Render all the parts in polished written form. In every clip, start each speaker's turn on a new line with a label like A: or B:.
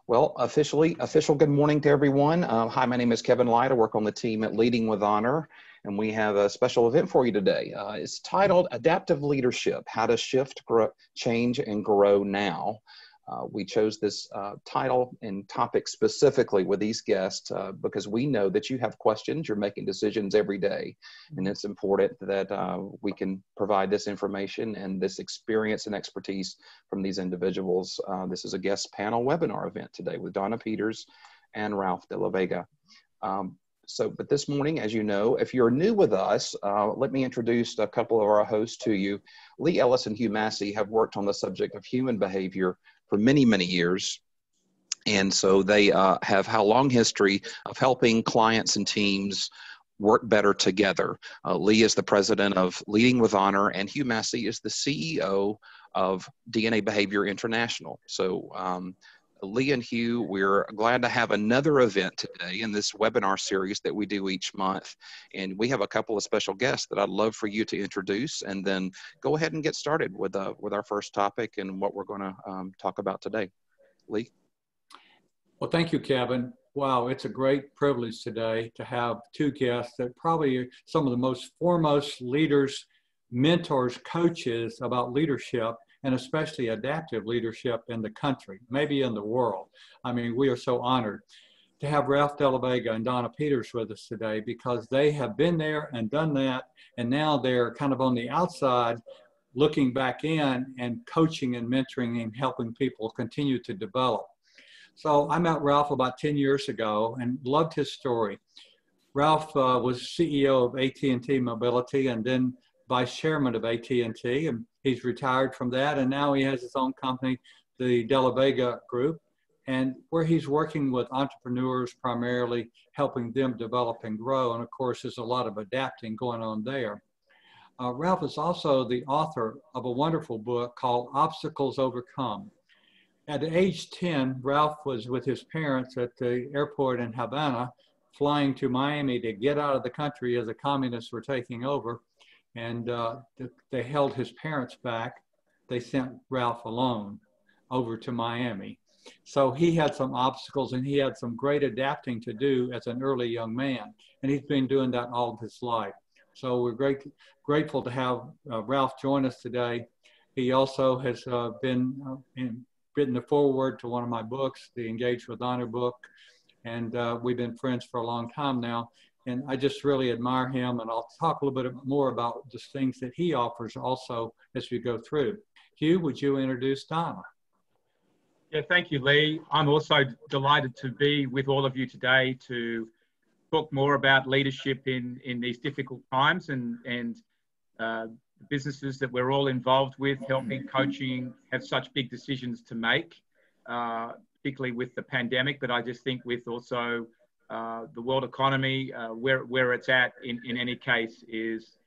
A: Well, official good morning to everyone. Hi, my name is Kevin Light. I work on the team at Leading with Honor, and we have a special event for you today. It's titled Adaptive Leadership, How to Shift, Change, and Grow Now. We chose this title and topic specifically with these guests because we know that you have questions, you're making decisions every day, and it's important that we can provide this information and this experience and expertise from these individuals. This is a guest panel webinar event today with Donna and Ralph Dellavega. But this morning, as you know, if you're new with us, let me introduce a couple of our hosts to you. Lee Ellis and Hugh Massie have worked on the subject of human behavior for many, many years. And so they have a long history of helping clients and teams work better together. Lee is the president of Leading with Honor, and Hugh Massie is the CEO of DNA Behavior International. So Lee and Hugh, we're glad to have another event today in this webinar series that we do each month. And we have a couple of special guests that I'd love for you to introduce, and then go ahead and get started with our first topic and what we're going to talk about today. Lee?
B: Well, thank you, Kevin. Wow, it's a great privilege today to have two guests that probably are some of the most foremost leaders, mentors, coaches about leadership, and especially adaptive leadership in the country, maybe in the world. I mean, we are so honored to have Ralph Dellavega and Donna with us today because they have been there and done that, and now they're kind of on the outside looking back in and coaching and mentoring and helping people continue to develop. So I met Ralph about 10 years ago and loved his story. Ralph was CEO of AT&T Mobility and then vice chairman of AT&T, and he's retired from that, and now he has his own company, the Dellavega Group, and where he's working with entrepreneurs primarily, helping them develop and grow, and of course there's a lot of adapting going on there. Ralph is also the author of a wonderful book called Obstacles Overcome. At age 10, Ralph was with his parents at the airport in Havana, flying to Miami to get out of the country as the communists were taking over. And they held his parents back. They sent Ralph alone over to Miami. So he had some obstacles and he had some great adapting to do as an early young man. And he's been doing that all of his life. So we're grateful to have Ralph join us today. He also has written the foreword to one of my books, the Engage with Honor book. And we've been friends for a long time now. And I just really admire him, and I'll talk a little bit more about the things that he offers also as we go through. Hugh, would you introduce Donna?
C: Yeah, thank you, Lee. I'm also delighted to be with all of you today to talk more about leadership in these difficult times and businesses that we're all involved with, helping, coaching, have such big decisions to make, particularly with the pandemic, but I just think with also the world economy, where it's at in any case is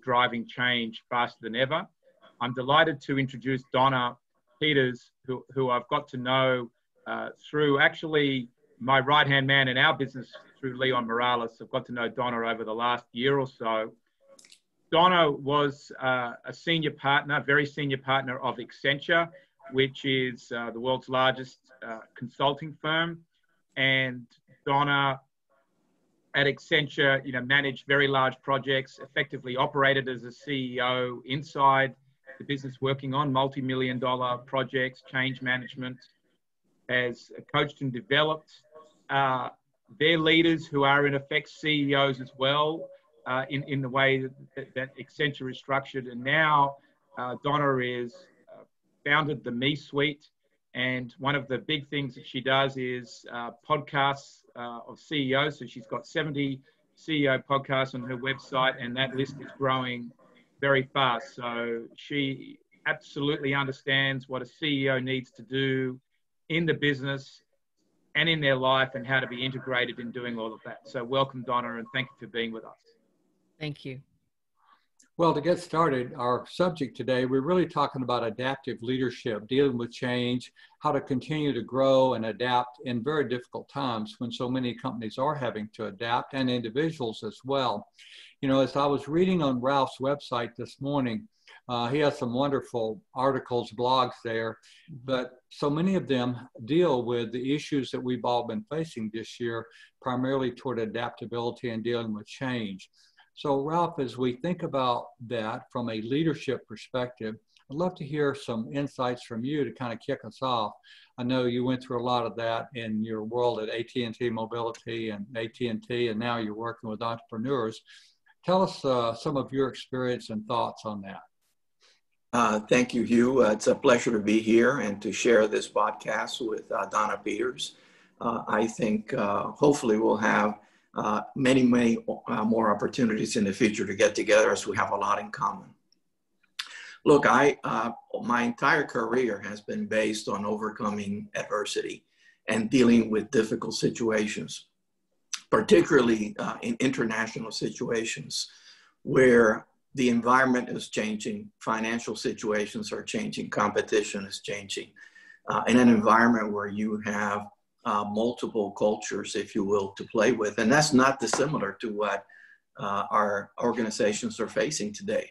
C: driving change faster than ever. I'm delighted to introduce Donna Peters, who I've got to know through actually my right-hand man in our business, through Leon Morales. I've got to know Donna over the last year or so. Donna was a senior partner, very senior partner of Accenture, which is the world's largest consulting firm. And Donna at Accenture, managed very large projects, effectively operated as a CEO inside the business, working on multi-million-dollar projects, change management, has coached and developed their leaders who are in effect CEOs as well in the way that Accenture is structured. And now Donna is founded the Me Suite. And one of the big things that she does is podcasts of CEOs. So she's got 70 CEO podcasts on her website, and that list is growing very fast. So she absolutely understands what a CEO needs to do in the business and in their life and how to be integrated in doing all of that. So welcome, Donna, and thank you for being with us.
D: Thank you.
B: Well, to get started, our subject today, we're really talking about adaptive leadership, dealing with change, how to continue to grow and adapt in very difficult times when so many companies are having to adapt, and individuals as well. As I was reading on Ralph's website this morning, He has some wonderful articles, blogs there, but so many of them deal with the issues that we've all been facing this year, primarily toward adaptability and dealing with change. So Ralph, as we think about that from a leadership perspective, I'd love to hear some insights from you to kind of kick us off. I know you went through a lot of that in your world at AT&T Mobility and AT&T, and now you're working with entrepreneurs. Tell us some of your experience and thoughts on that.
D: Thank you, Hugh. It's a pleasure to be here and to share this podcast with Donna Peters. I think hopefully we'll have many more opportunities in the future to get together, as we have a lot in common. Look, my entire career has been based on overcoming adversity and dealing with difficult situations, particularly in international situations where the environment is changing, financial situations are changing, competition is changing. In an environment where you have multiple cultures, if you will, to play with. And that's not dissimilar to what our organizations are facing today.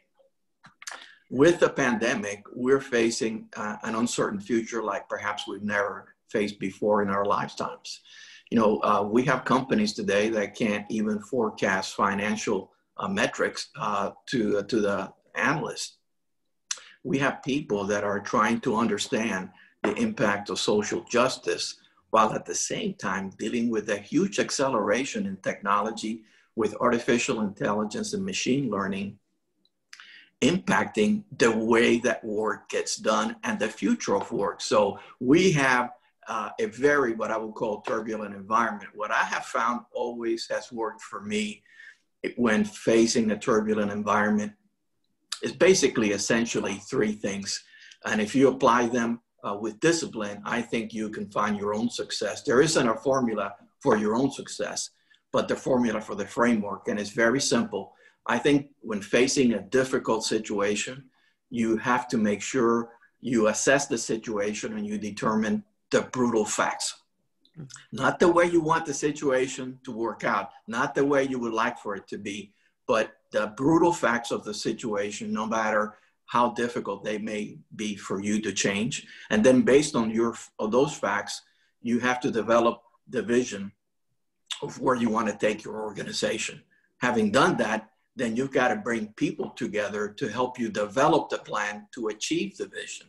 D: With the pandemic, we're facing an uncertain future like perhaps we've never faced before in our lifetimes. You know, we have companies today that can't even forecast financial metrics to the analysts. We have people that are trying to understand the impact of social justice, while at the same time dealing with a huge acceleration in technology with artificial intelligence and machine learning, impacting the way that work gets done and the future of work. So we have a very, what I would call, turbulent environment. What I have found always has worked for me when facing a turbulent environment is basically essentially three things. And if you apply them with discipline, I think you can find your own success. There isn't a formula for your own success, but the formula for the framework, and it's very simple. I think when facing a difficult situation, you have to make sure you assess the situation and you determine the brutal facts. Not the way you want the situation to work out, not the way you would like for it to be, but the brutal facts of the situation, no matter how difficult they may be for you to change. And then based on those facts, you have to develop the vision of where you want to take your organization. Having done that, then you've got to bring people together to help you develop the plan to achieve the vision.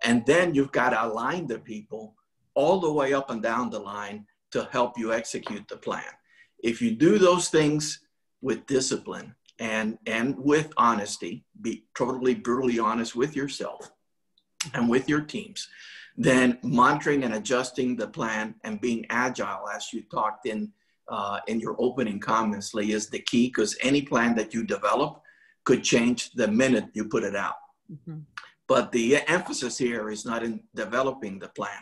D: And then you've got to align the people all the way up and down the line to help you execute the plan. If you do those things with discipline and with honesty, be totally brutally honest with yourself and with your teams, then monitoring and adjusting the plan and being agile, as you talked in your opening comments, Lee, is the key, because any plan that you develop could change the minute you put it out. Mm-hmm. But the emphasis here is not in developing the plan,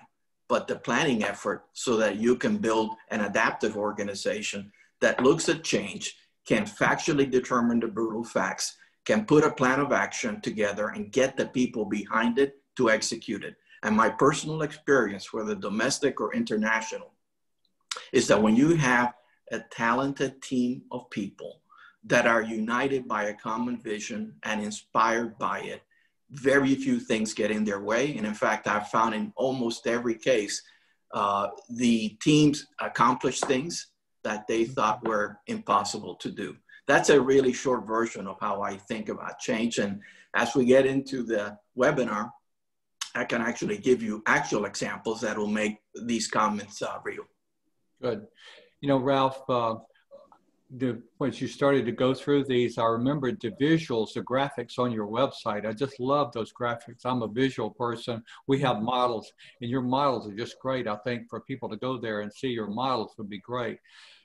D: but the planning effort, so that you can build an adaptive organization that looks at change, can factually determine the brutal facts, can put a plan of action together and get the people behind it to execute it. And my personal experience, whether domestic or international, is that when you have a talented team of people that are united by a common vision and inspired by it, very few things get in their way. And in fact, I've found in almost every case, the teams accomplish things that they thought were impossible to do. That's a really short version of how I think about change. And as we get into the webinar, I can actually give you actual examples that will make these comments real.
B: Good. You know, Ralph, once you started to go through these, I remembered the visuals, the graphics on your website. I just love those graphics. I'm a visual person. We have models, and your models are just great. I think for people to go there and see your models would be great.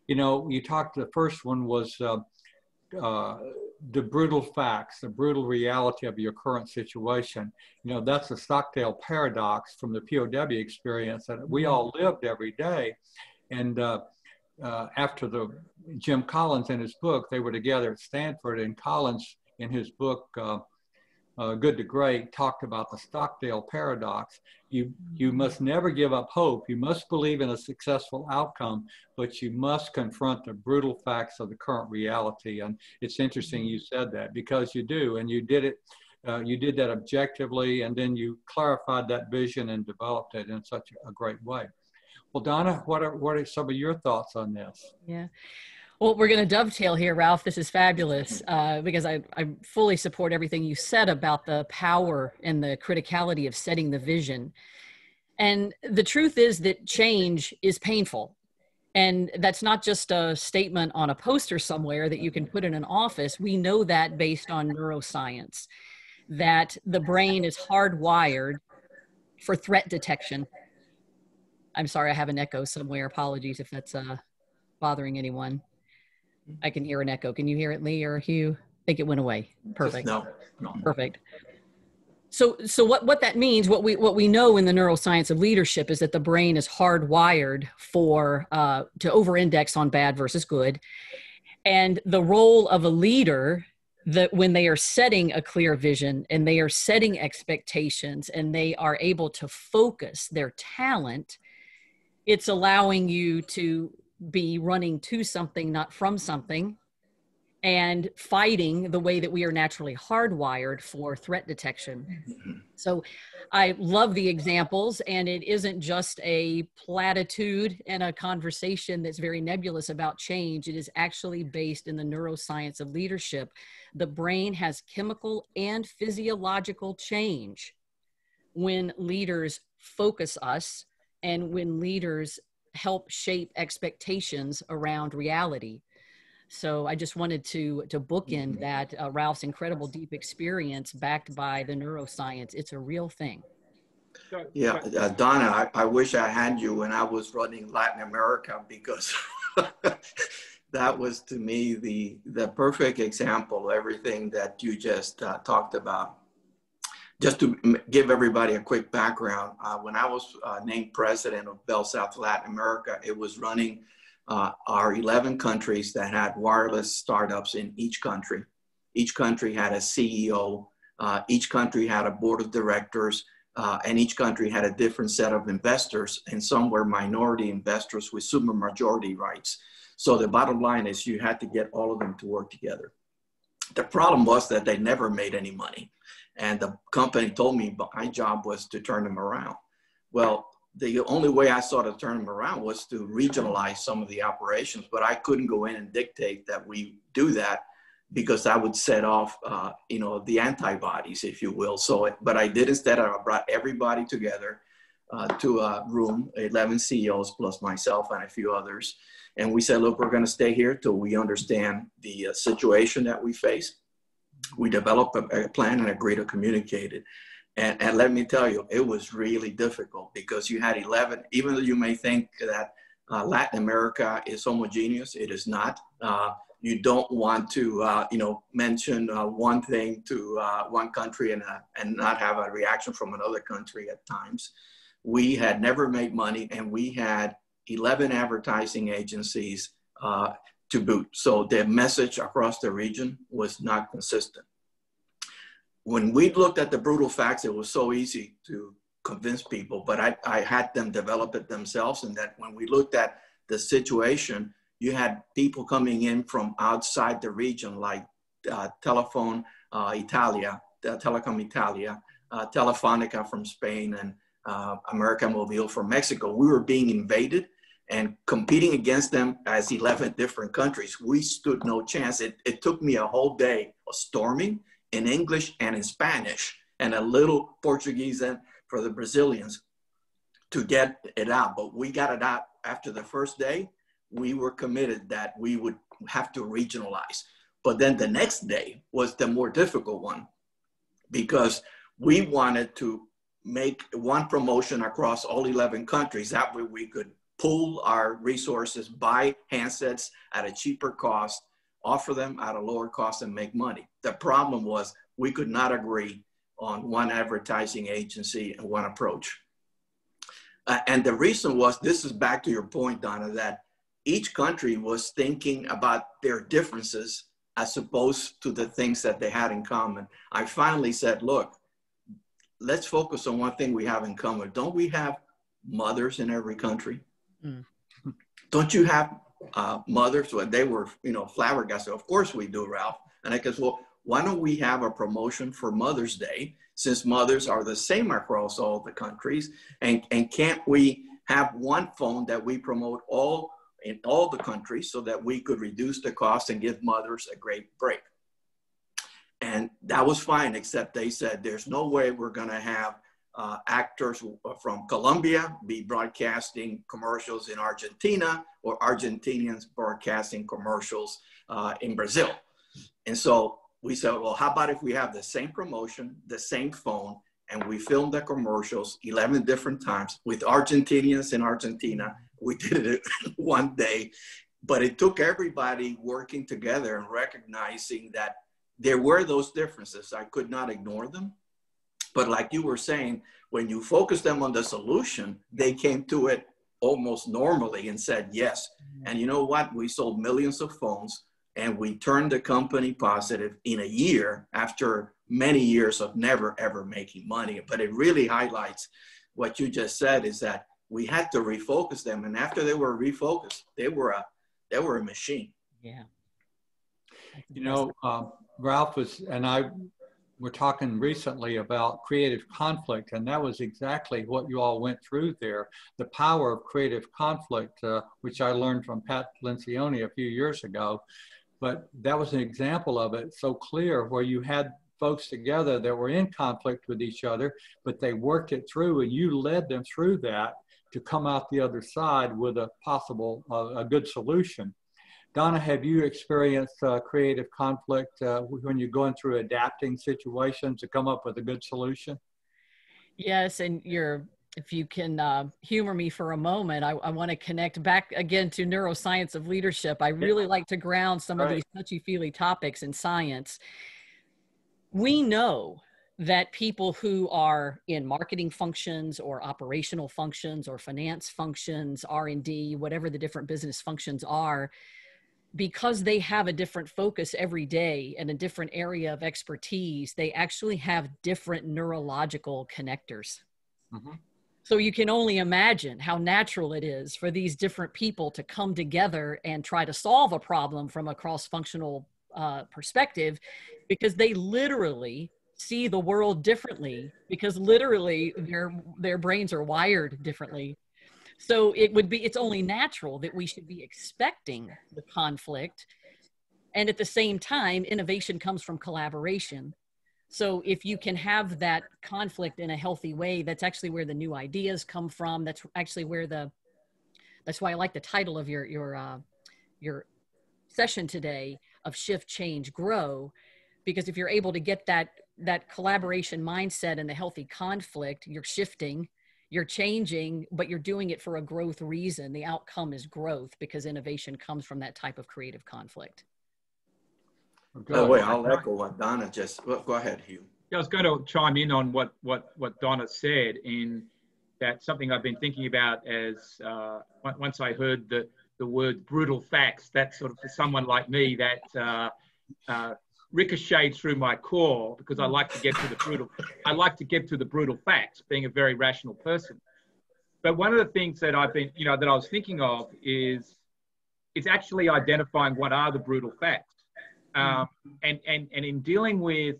B: You know, you talked, the first one was the brutal facts, the brutal reality of your current situation. You know, that's the Stockdale paradox from the POW experience that we all lived every day. And after Jim Collins in his book, they were together at Stanford, and Collins in his book, Good to Great, talked about the Stockdale paradox. You must never give up hope. You must believe in a successful outcome, but you must confront the brutal facts of the current reality. And it's interesting you said that, because you do, and you did it you did that objectively, and then you clarified that vision and developed it in such a great way. Well, Donna, what are some of your thoughts on this?
E: Yeah. Well, we're going to dovetail here, Ralph. This is fabulous because I fully support everything you said about the power and the criticality of setting the vision. And the truth is that change is painful. And that's not just a statement on a poster somewhere that you can put in an office. We know that based on neuroscience, that the brain is hardwired for threat detection. I'm sorry, I have an echo somewhere. Apologies if that's bothering anyone. I can hear an echo. Can you hear it, Lee or Hugh? I think it went away. Perfect.
D: No.
E: Perfect. So what that means, what we know in the neuroscience of leadership is that the brain is hardwired for to over-index on bad versus good, and the role of a leader, that when they are setting a clear vision and they are setting expectations and they are able to focus their talent, it's allowing you to be running to something, not from something, and fighting the way that we are naturally hardwired for threat detection. So I love the examples, and it isn't just a platitude and a conversation that's very nebulous about change. It is actually based in the neuroscience of leadership. The brain has chemical and physiological change when leaders focus us and when leaders help shape expectations around reality. So I just wanted to bookend that Ralph's incredible deep experience backed by the neuroscience. It's a real thing.
D: Yeah, Donna, I wish I had you when I was running Latin America, because that was to me the perfect example of everything that you just talked about. Just to give everybody a quick background, when I was named president of Bell South Latin America, it was running our 11 countries that had wireless startups in each country. Each country had a CEO, each country had a board of directors, and each country had a different set of investors, and some were minority investors with super majority rights. So the bottom line is you had to get all of them to work together. The problem was that they never made any money. And the company told me my job was to turn them around. Well, the only way I saw to turn them around was to regionalize some of the operations, but I couldn't go in and dictate that we do that, because I would set off, the antibodies, if you will. So, but I did instead. I brought everybody together to a room, 11 CEOs plus myself and a few others. And we said, look, we're going to stay here till we understand the situation that we face. We developed a plan and agreed to communicate it. And let me tell you, it was really difficult, because you had 11, even though you may think that Latin America is homogeneous, it is not. You don't want to, mention one thing to one country and not have a reaction from another country at times. We had never made money, and we had 11 advertising agencies to boot. So the message across the region was not consistent. When we looked at the brutal facts, it was so easy to convince people, but I had them develop it themselves. And that when we looked at the situation, you had people coming in from outside the region, like Telecom Italia, Telefonica from Spain, and America Mobile from Mexico. We were being invaded and competing against them as 11 different countries. We stood no chance. It took me a whole day of storming in English and in Spanish, and a little Portuguese for the Brazilians to get it out. But we got it out after the first day. We were committed that we would have to regionalize. But then the next day was the more difficult one, because we wanted to make one promotion across all 11 countries. That way we could pool our resources, buy handsets at a cheaper cost, offer them at a lower cost, and make money. The problem was we could not agree on one advertising agency and one approach. And the reason was, this is back to your point, Donna, that each country was thinking about their differences as opposed to the things that they had in common. I finally said, look, let's focus on one thing we have in common. Don't we have mothers in every country? Mm. Don't you have mothers? Well, they were, flabbergasted. Of course we do, Ralph. And I guess, well, why don't we have a promotion for Mother's Day, since mothers are the same across all the countries, and can't we have one phone that we promote in all the countries so that we could reduce the cost and give mothers a great break? And that was fine, except they said there's no way we're going to have actors from Colombia be broadcasting commercials in Argentina, or Argentinians broadcasting commercials in Brazil. And so we said, well, how about if we have the same promotion, the same phone, and we filmed the commercials 11 different times with Argentinians in Argentina. We did it one day, but it took everybody working together and recognizing that there were those differences. I could not ignore them. But like you were saying, when you focus them on the solution, they came to it almost normally and said yes. And you know what? We sold millions of phones, and we turned the company positive in a year after many years of never, ever making money. But it really highlights what you just said, is that we had to refocus them. And after they were refocused, they were a machine.
E: Yeah.
B: You know, Ralph and I were talking recently about creative conflict, and that was exactly what you all went through there. The power of creative conflict, which I learned from Pat Lencioni a few years ago. But that was an example of it so clear, where you had folks together that were in conflict with each other, but they worked it through, and you led them through that to come out the other side with a possible, a good solution. Donna, have you experienced creative conflict when you're going through adapting situations to come up with a good solution?
E: Yes, and if you can humor me for a moment, I want to connect back again to neuroscience of leadership. I really like to ground some of these touchy-feely topics in science. We know that people who are in marketing functions or operational functions or finance functions, R&D, whatever the different business functions are, because they have a different focus every day and a different area of expertise, they actually have different neurological connectors. Mm-hmm. So you can only imagine how natural it is for these different people to come together and try to solve a problem from a cross-functional perspective, because they literally see the world differently, because literally their brains are wired differently. So it's only natural that we should be expecting the conflict. And at the same time, innovation comes from collaboration. So if you can have that conflict in a healthy way, that's actually where the new ideas come from. That's actually where that's why I like the title of your session today of Shift, Change, Grow, because if you're able to get that collaboration mindset and the healthy conflict, you're shifting, you're changing, but you're doing it for a growth reason. The outcome is growth, because innovation comes from that type of creative conflict.
D: By the way, I'll echo what Donna just, well, go ahead, Hugh.
C: I was going to chime in on what Donna said, in that something I've been thinking about as once I heard the word brutal facts, that sort of, for someone like me, that ricocheted through my core, because I like to get to the brutal facts, being a very rational person. But one of the things that I've been, that I was thinking of is, it's actually identifying what are the brutal facts. And in dealing with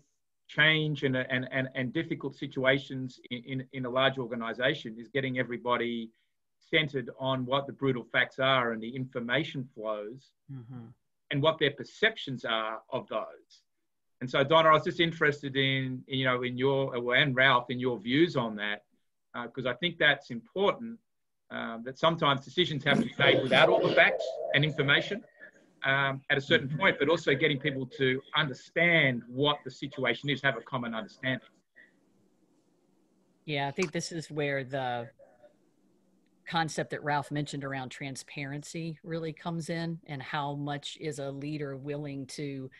C: change and difficult situations in a large organization, is getting everybody centered on what the brutal facts are and the information flows, and what their perceptions are of those. And so, Donna, I was just interested in your, and Ralph, in your views on that, because I think that's important, that sometimes decisions have to be made without all the facts and information at a certain point, but also getting people to understand what the situation is, have a common understanding.
E: Yeah, I think this is where the concept that Ralph mentioned around transparency really comes in, and how much is a leader willing to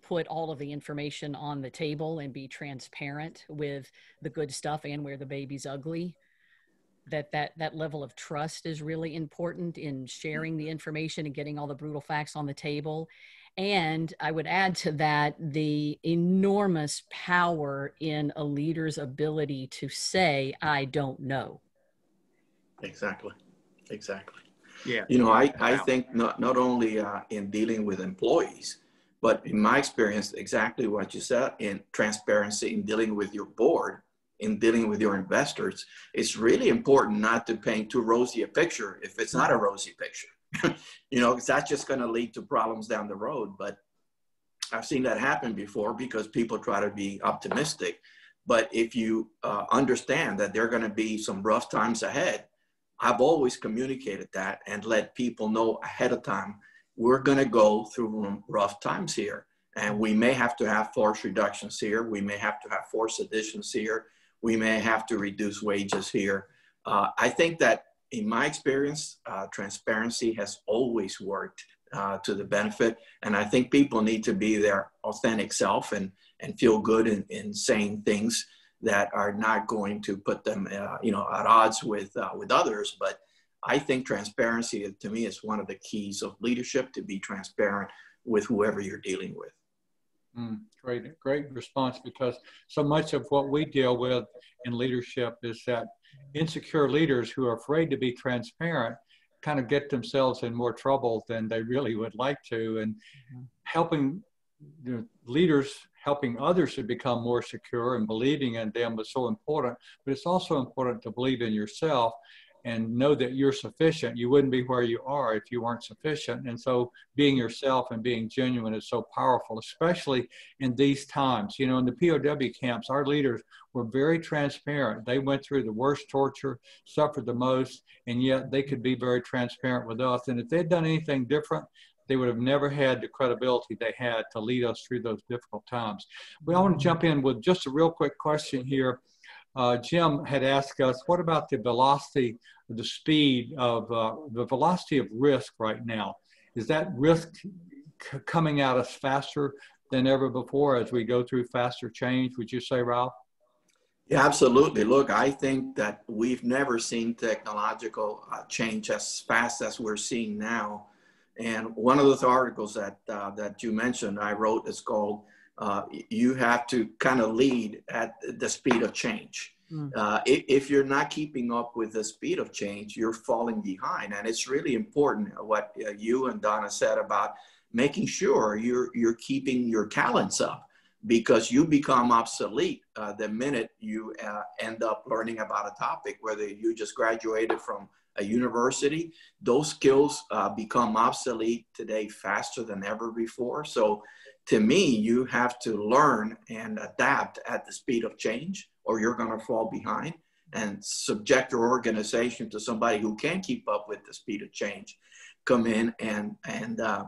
E: put all of the information on the table and be transparent with the good stuff and where the baby's ugly. That level of trust is really important in sharing the information and getting all the brutal facts on the table. And I would add to that the enormous power in a leader's ability to say, I don't know.
D: Exactly.
C: Yeah.
D: I think not only in dealing with employees, But in my experience, exactly what you said, in transparency, in dealing with your board, in dealing with your investors, it's really important not to paint too rosy a picture if it's not a rosy picture. You know, because that's just going to lead to problems down the road. But I've seen that happen before because people try to be optimistic. But if you understand that there are going to be some rough times ahead, I've always communicated that and let people know ahead of time, we're going to go through rough times here. And we may have to have force reductions here. We may have to have force additions here. We may have to reduce wages here. I think that in my experience, transparency has always worked to the benefit. And I think people need to be their authentic self and feel good in saying things that are not going to put them, you know, at odds with others. But I think transparency, to me, is one of the keys of leadership, to be transparent with whoever you're dealing with.
B: Great response, because so much of what we deal with in leadership is that insecure leaders who are afraid to be transparent kind of get themselves in more trouble than they really would like to. And helping leaders, helping others to become more secure and believing in them is so important, but it's also important to believe in yourself and know that you're sufficient. You wouldn't be where you are if you weren't sufficient. And so being yourself and being genuine is so powerful, especially in these times. You know, in the POW camps, our leaders were very transparent. They went through the worst torture, suffered the most, and yet they could be very transparent with us. And if they'd done anything different, they would have never had the credibility they had to lead us through those difficult times. We want to jump in with just a real quick question here. Jim had asked us, what about the velocity, the speed of the velocity of risk right now? Is that risk coming at us faster than ever before as we go through faster change? Would you say, Ralph?
D: Yeah, absolutely. Look, I think that we've never seen technological change as fast as we're seeing now. And one of those articles that you mentioned, I wrote, is called you have to kind of lead at the speed of change. If you're not keeping up with the speed of change, you're falling behind. And it's really important what you and Donna said about making sure you're keeping your talents up, because you become obsolete the minute you end up learning about a topic, whether you just graduated from a university. Those skills become obsolete today faster than ever before. So to me, you have to learn and adapt at the speed of change, or you're going to fall behind, and subject your organization to somebody who can keep up with the speed of change, come in and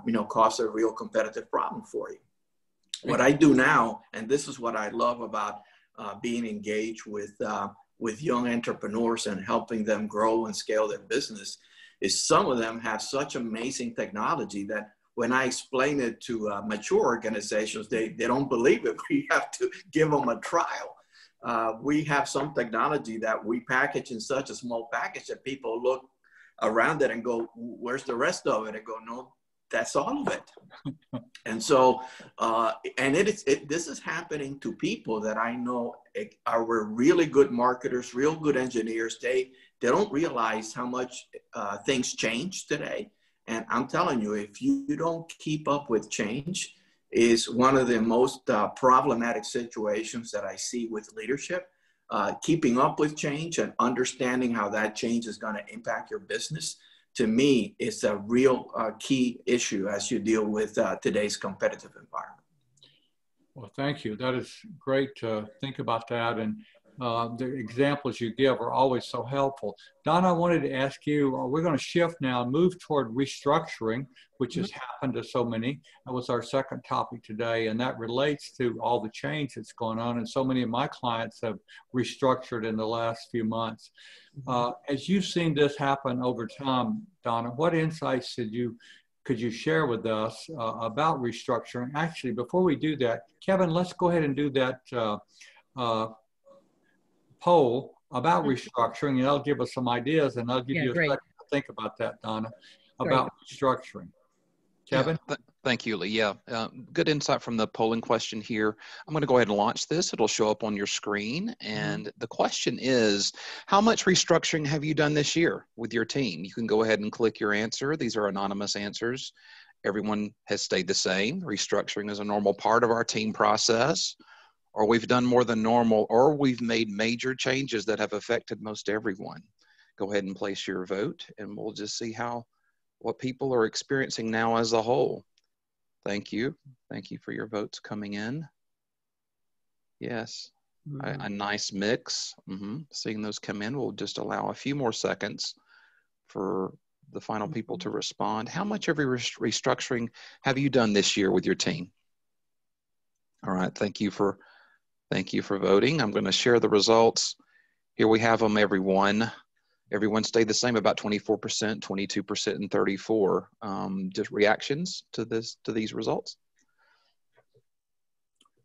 D: you know, cause a real competitive problem for you. What I do now, and this is what I love about being engaged with young entrepreneurs and helping them grow and scale their business, is some of them have such amazing technology that when I explain it to mature organizations, they don't believe it. We have to give them a trial. We have some technology that we package in such a small package that people look around it and go, where's the rest of it? And go, no, that's all of it. And so, and this is happening to people that I know are really good marketers, real good engineers. They don't realize how much things change today. And I'm telling you, if you don't keep up with change, is one of the most problematic situations that I see with leadership. Keeping up with change and understanding how that change is going to impact your business, to me, is a real key issue as you deal with today's competitive environment.
B: Well, thank you. That is great to think about that. And the examples you give are always so helpful. Donna, I wanted to ask you, we're going to shift now and move toward restructuring, which has happened to so many. That was our second topic today, and that relates to all the change that's going on. And so many of my clients have restructured in the last few months. As you've seen this happen over time, Donna, what insights could you share with us about restructuring? Actually, before we do that, Kevin, let's go ahead and do that poll about restructuring, and I'll give us some ideas, and I'll give you a second to think about that, Donna, about restructuring. Kevin?
A: Yeah, thank you, Lee. Yeah, good insight from the polling question here. I'm going to go ahead and launch this. It'll show up on your screen. And the question is, how much restructuring have you done this year with your team? You can go ahead and click your answer. These are anonymous answers. everyone has stayed the same. Restructuring is a normal part of our team process, or we've done more than normal, or we've made major changes that have affected most everyone. Go ahead and place your vote, and we'll just see what people are experiencing now as a whole. Thank you. Thank you for your votes coming in. Yes, a nice mix. Seeing those come in, we'll just allow a few more seconds for the final people to respond. How much of restructuring have you done this year with your team? All right, thank you for voting. I'm going to share the results. Here we have them, everyone. Everyone stayed the same, about 24%, 22%, and 34%. Just reactions to these results?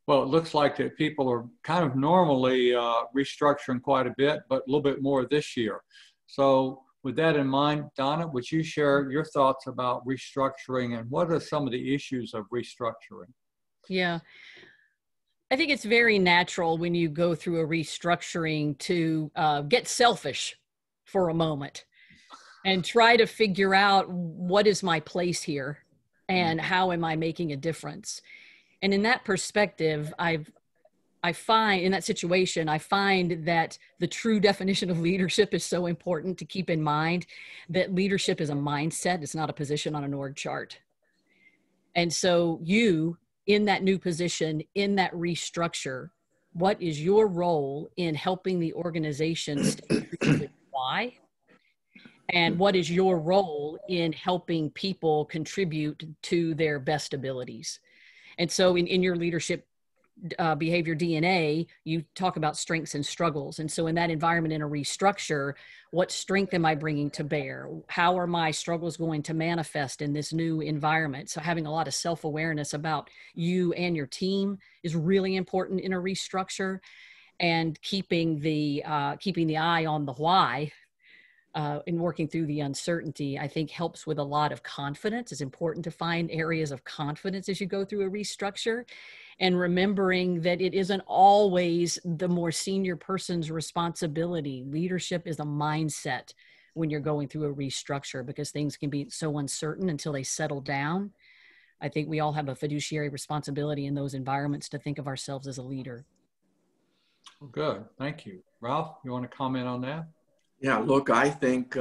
B: Well, it looks like that people are kind of normally restructuring quite a bit, but a little bit more this year. So with that in mind, Donna, would you share your thoughts about restructuring and what are some of the issues of restructuring?
E: Yeah. I think it's very natural when you go through a restructuring to get selfish for a moment and try to figure out what is my place here and how am I making a difference. And in that perspective, I find in that situation, I find that the true definition of leadership is so important to keep in mind, that leadership is a mindset. It's not a position on an org chart. And so you, in that new position, in that restructure, what is your role in helping the organization stay true to its why? And what is your role in helping people contribute to their best abilities? And so in your leadership behavior DNA, you talk about strengths and struggles. And so in that environment, in a restructure, what strength am I bringing to bear? How are my struggles going to manifest in this new environment? So having a lot of self-awareness about you and your team is really important in a restructure, and keeping the eye on the why in working through the uncertainty, I think helps with a lot of confidence. It's important to find areas of confidence as you go through a restructure, and remembering that it isn't always the more senior person's responsibility. Leadership is a mindset when you're going through a restructure, because things can be so uncertain until they settle down. I think we all have a fiduciary responsibility in those environments to think of ourselves as a leader.
B: Good, thank you. Ralph, you want to comment on that?
D: Yeah, look, I think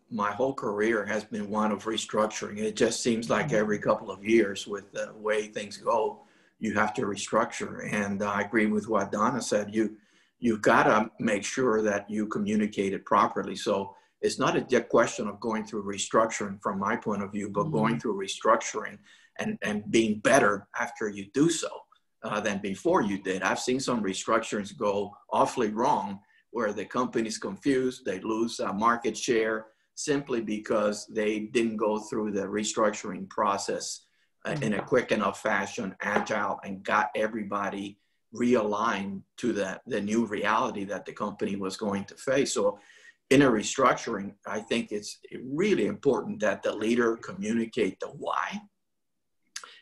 D: my whole career has been one of restructuring. It just seems like every couple of years, with the way things go, you have to restructure. And I agree with what Donna said. You've got to make sure that you communicate it properly. So it's not a question of going through restructuring from my point of view, but going through restructuring and being better after you do so than before you did. I've seen some restructurings go awfully wrong, where the company's confused, they lose market share simply because they didn't go through the restructuring process in a quick enough fashion, agile, and got everybody realigned to the new reality that the company was going to face. So in a restructuring, I think it's really important that the leader communicate the why,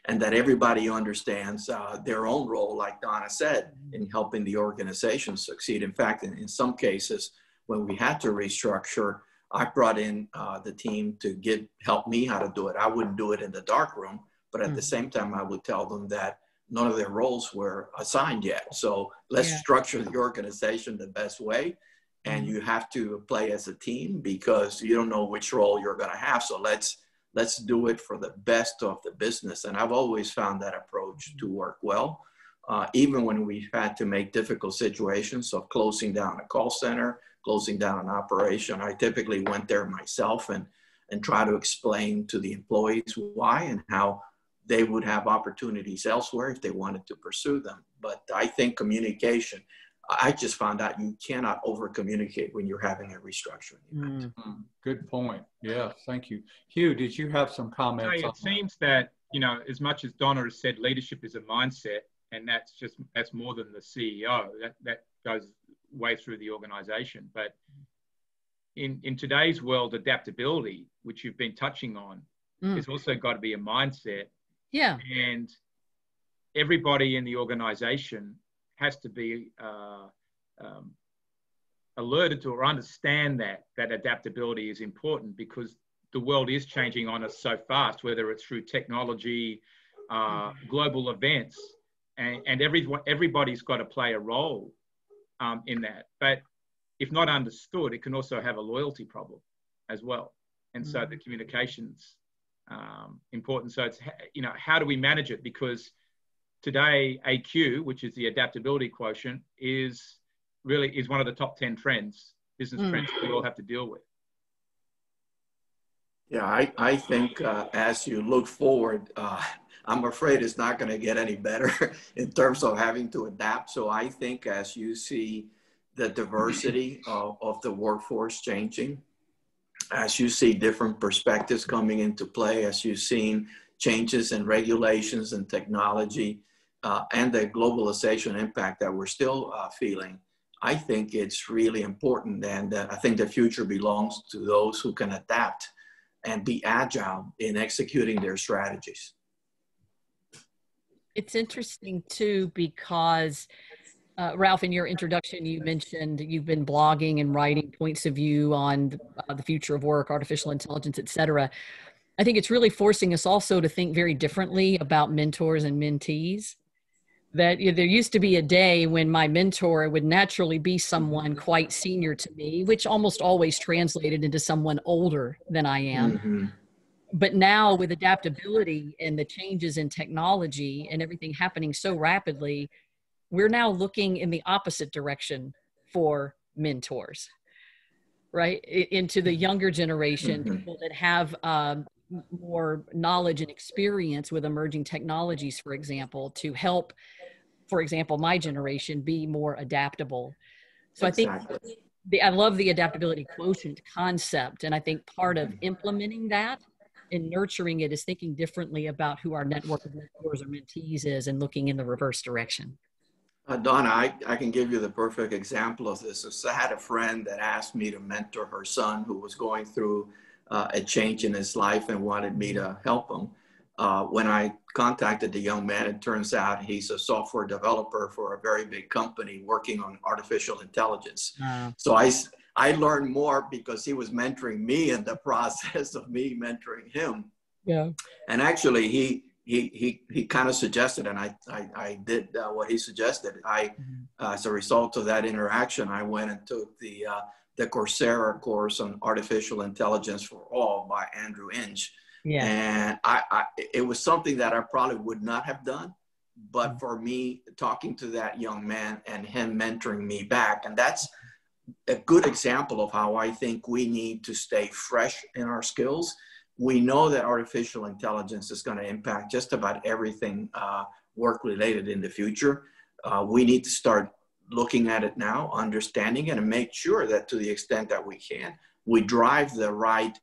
D: and that everybody understands their own role, like Donna said, in helping the organization succeed. In fact, in some cases, when we had to restructure, I brought in the team to help me how to do it. I wouldn't do it in the dark room, but at the same time, I would tell them that none of their roles were assigned yet. So let's structure the organization the best way. And you have to play as a team, because you don't know which role you're going to have. So let's do it for the best of the business. And I've always found that approach to work well, even when we've had to make difficult situations of closing down a call center, closing down an operation. I typically went there myself and try to explain to the employees why and how they would have opportunities elsewhere if they wanted to pursue them. But I think communication, I just found out you cannot over communicate when you're having a restructuring event.
B: Good point. Yeah, thank you. Hugh, did you have some comments?
C: It seems that, as much as Donna has said, leadership is a mindset, and that's more than the CEO. That goes way through the organization. But in today's world, adaptability, which you've been touching on, has also got to be a mindset.
E: Yeah.
C: And everybody in the organization has to be alerted to or understand that adaptability is important, because the world is changing on us so fast, whether it's through technology, global events, and everybody's got to play a role in that. But if not understood, it can also have a loyalty problem as well. And so the communication's important. So it's, you know, how do we manage it? Because today, AQ, which is the adaptability quotient, is one of the top 10 trends, business trends we all have to deal with.
D: Yeah, I think as you look forward, I'm afraid it's not going to get any better in terms of having to adapt. So I think as you see the diversity of the workforce changing, as you see different perspectives coming into play, as you've seen changes in regulations and technology, and the globalization impact that we're still feeling, I think it's really important. And I think the future belongs to those who can adapt and be agile in executing their strategies.
E: It's interesting too, because Ralph, in your introduction, you mentioned you've been blogging and writing points of view on the future of work, artificial intelligence, et cetera. I think it's really forcing us also to think very differently about mentors and mentees. That there used to be a day when my mentor would naturally be someone quite senior to me, which almost always translated into someone older than I am. But now with adaptability and the changes in technology and everything happening so rapidly, we're now looking in the opposite direction for mentors, right? Into the younger generation, people that have more knowledge and experience with emerging technologies, for example, to help, for example, my generation be more adaptable. So exactly. I think I love the adaptability quotient concept. And I think part of implementing that and nurturing it is thinking differently about who our network of mentors or mentees is and looking in the reverse direction.
D: Donna, I can give you the perfect example of this. So I had a friend that asked me to mentor her son who was going through a change in his life and wanted me to help him. When I contacted the young man, it turns out he's a software developer for a very big company working on artificial intelligence. So I learned more because he was mentoring me in the process of me mentoring him.
E: Yeah.
D: And actually he kind of suggested, and I did what he suggested. As a result of that interaction, I went and took the Coursera course on artificial intelligence for all by Andrew Inge. Yeah. And it was something that I probably would not have done, but for me, talking to that young man and him mentoring me back, and that's a good example of how I think we need to stay fresh in our skills. We know that artificial intelligence is going to impact just about everything work-related in the future. We need to start looking at it now, understanding it, and make sure that to the extent that we can, we drive the right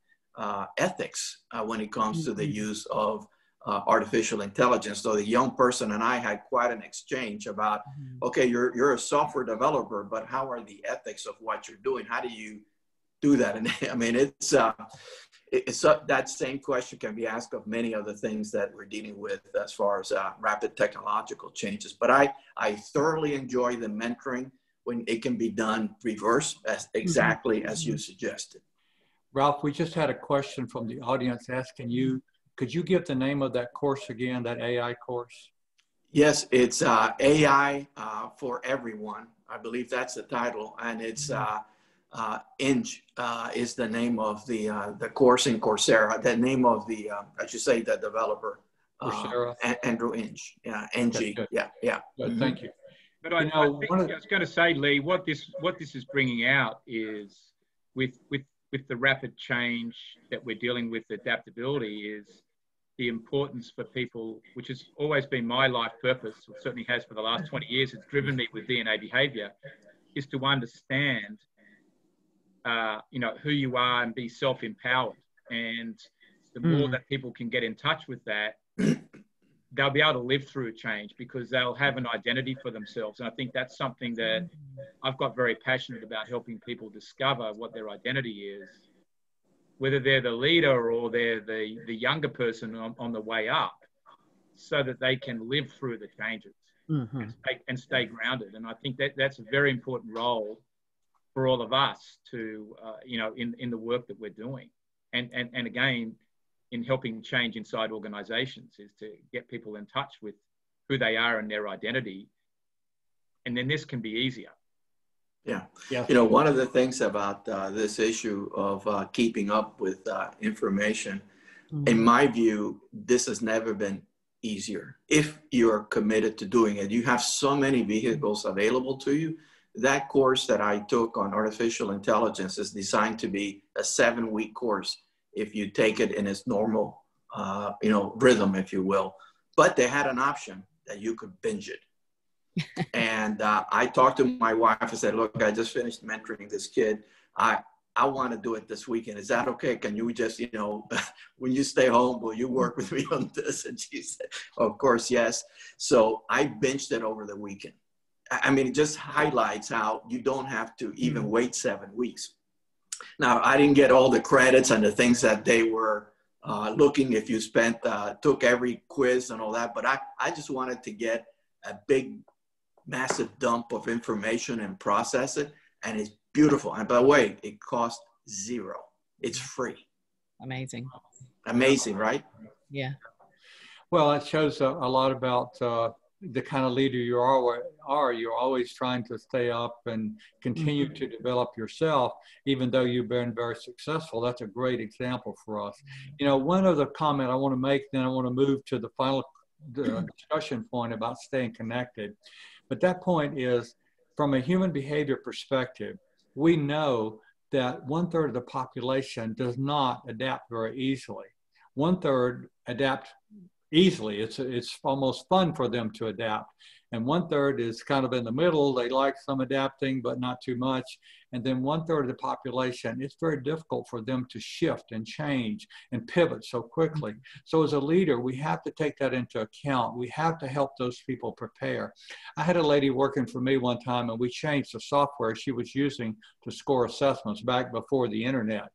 D: ethics when it comes to the use of artificial intelligence. So the young person and I had quite an exchange about, okay, you're a software developer, but how are the ethics of what you're doing? How do you do that? And I mean, it's that same question can be asked of many other things that we're dealing with as far as rapid technological changes. But I thoroughly enjoy the mentoring when it can be done reverse, exactly as you suggested.
B: Ralph, we just had a question from the audience asking you, could you give the name of that course again, that AI course?
D: Yes, it's AI for Everyone. I believe that's the title. And it's Inge is the name of the course in Coursera. The name of the, I should say, the developer, Andrew Inge. Yeah, NG. Yeah.
B: Good, thank you.
C: But I think I was going to say, Lee, what this is bringing out is with the rapid change that we're dealing with, adaptability, is the importance for people, which has always been my life purpose, or certainly has for the last 20 years. It's driven me with DNA behavior, is to understand, who you are and be self-empowered. And the more that people can get in touch with that, they'll be able to live through a change because they'll have an identity for themselves. And I think that's something that I've got very passionate about, helping people discover what their identity is, whether they're the leader or they're the younger person on the way up, so that they can live through the changes and stay grounded. And I think that's a very important role for all of us to, in the work that we're doing. and again, in helping change inside organizations, is to get people in touch with who they are and their identity. And then this can be easier.
D: Yeah.
B: Yeah.
D: You know, one of the things about this issue of keeping up with information, in my view, this has never been easier. If you're committed to doing it, you have so many vehicles available to you. That course that I took on artificial intelligence is designed to be a 7-week course if you take it in its normal, you know, rhythm, if you will. But they had an option that you could binge it. And I talked to my wife and said, look, I just finished mentoring this kid. I want to do it this weekend. Is that okay? Can you just, you know, when you stay home, will you work with me on this? And she said, of course, yes. So I binged it over the weekend. I mean, it just highlights how you don't have to even wait 7 weeks. Now, I didn't get all the credits and the things that they were looking if you took every quiz and all that, but I just wanted to get a big, massive dump of information and process it. And it's beautiful. And by the way, it costs $0. It's free.
E: Amazing.
D: Amazing, right?
E: Yeah.
B: Well, it shows a lot about the kind of leader you are. You're always trying to stay up and continue to develop yourself, even though you've been very successful. That's a great example for us. You know, one other comment I want to make, then I want to move to the final discussion point about staying connected. But that point is, from a human behavior perspective, we know that 1/3 of the population does not adapt very easily. 1/3 adapt easily. It's almost fun for them to adapt. And 1/3 is kind of in the middle. They like some adapting, but not too much. And then 1/3 of the population, it's very difficult for them to shift and change and pivot so quickly. So as a leader, we have to take that into account. We have to help those people prepare. I had a lady working for me one time, and we changed the software she was using to score assessments back before the internet.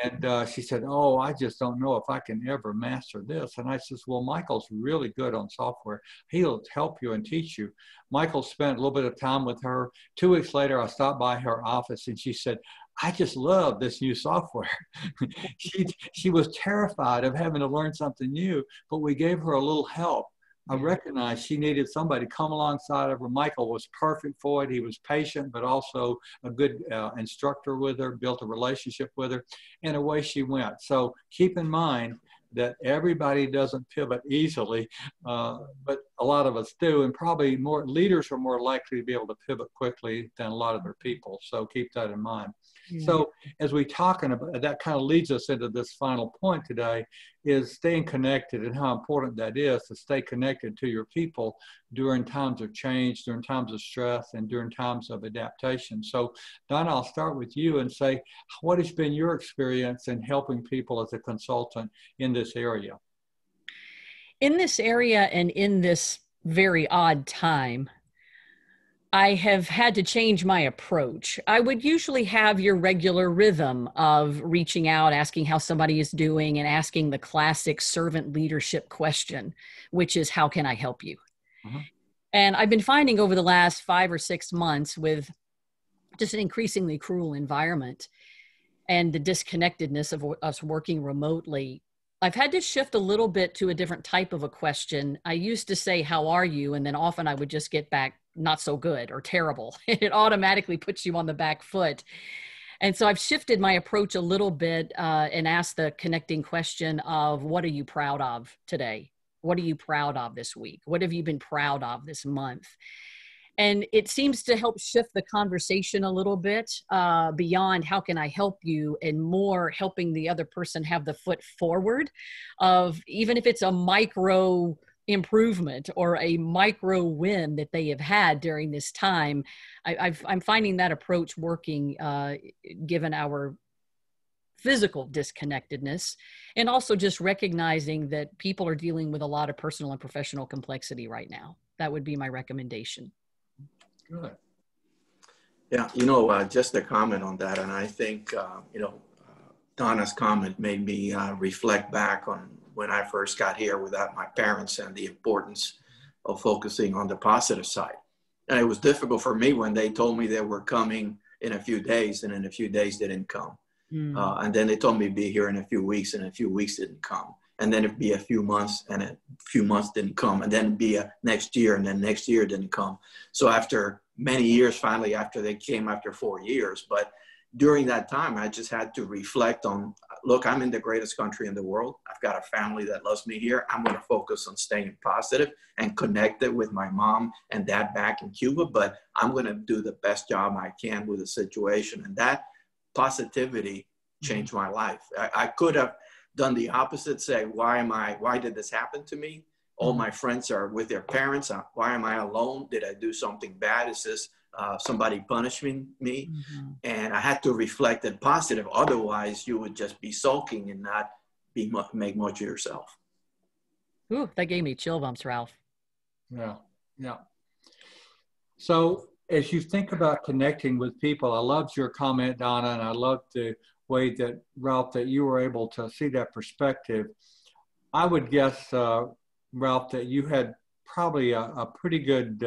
B: And she said, oh, I just don't know if I can ever master this. And I says, well, Michael's really good on software. He'll help you and teach you. Michael spent a little bit of time with her. 2 weeks later, I stopped by her office and she said, I just love this new software. She was terrified of having to learn something new, but we gave her a little help. I recognized she needed somebody to come alongside of her. Michael was perfect for it. He was patient, but also a good instructor with her, built a relationship with her, and away she went. So keep in mind that everybody doesn't pivot easily, but a lot of us do, and probably more leaders are more likely to be able to pivot quickly than a lot of their people. So keep that in mind. So as we talking about, that kind of leads us into this final point today, is staying connected and how important that is to stay connected to your people during times of change, during times of stress, and during times of adaptation. So Donna, I'll start with you and say, what has been your experience in helping people as a consultant in this area?
E: In this area and in this very odd time, I have had to change my approach. I would usually have your regular rhythm of reaching out, asking how somebody is doing, and asking the classic servant leadership question, which is, how can I help you? And I've been finding over the last 5 or 6 months, with just an increasingly cruel environment and the disconnectedness of us working remotely, I've had to shift a little bit to a different type of a question. I used to say, how are you? And then often I would just get back, not so good or terrible. It automatically puts you on the back foot. And so I've shifted my approach a little bit and asked the connecting question of, what are you proud of today? What are you proud of this week? What have you been proud of this month? And it seems to help shift the conversation a little bit beyond how can I help you, and more helping the other person have the foot forward of, even if it's a micro improvement or a micro win that they have had during this time. I'm finding that approach working given our physical disconnectedness, and also just recognizing that people are dealing with a lot of personal and professional complexity right now. That would be my recommendation.
B: Good.
D: Yeah, you know, just a comment on that. And I think, you know, Donna's comment made me reflect back on when I first got here without my parents, and the importance of focusing on the positive side. And it was difficult for me when they told me they were coming in a few days, and in a few days they didn't come. And then they told me to be here in a few weeks, and a few weeks didn't come. And then it'd be a few months, and a few months didn't come. And then it'd be a next year, and then next year didn't come. So after many years, finally, after they came after 4 years. But during that time, I just had to reflect on, look, I'm in the greatest country in the world. I've got a family that loves me here. I'm going to focus on staying positive and connected with my mom and dad back in Cuba. But I'm going to do the best job I can with the situation. And that positivity changed my life. I could have done the opposite, say, why did this happen to me? All my friends are with their parents. Why am I alone? Did I do something bad? Is this somebody punishing me? And I had to reflect it positive. Otherwise, you would just be sulking and not make much of yourself.
E: Ooh, that gave me chill bumps, Ralph.
B: Yeah, yeah. So as you think about connecting with people, I loved your comment, Donna, and I loved the way that, Ralph, that you were able to see that perspective. I would guess, Ralph, that you had probably a pretty good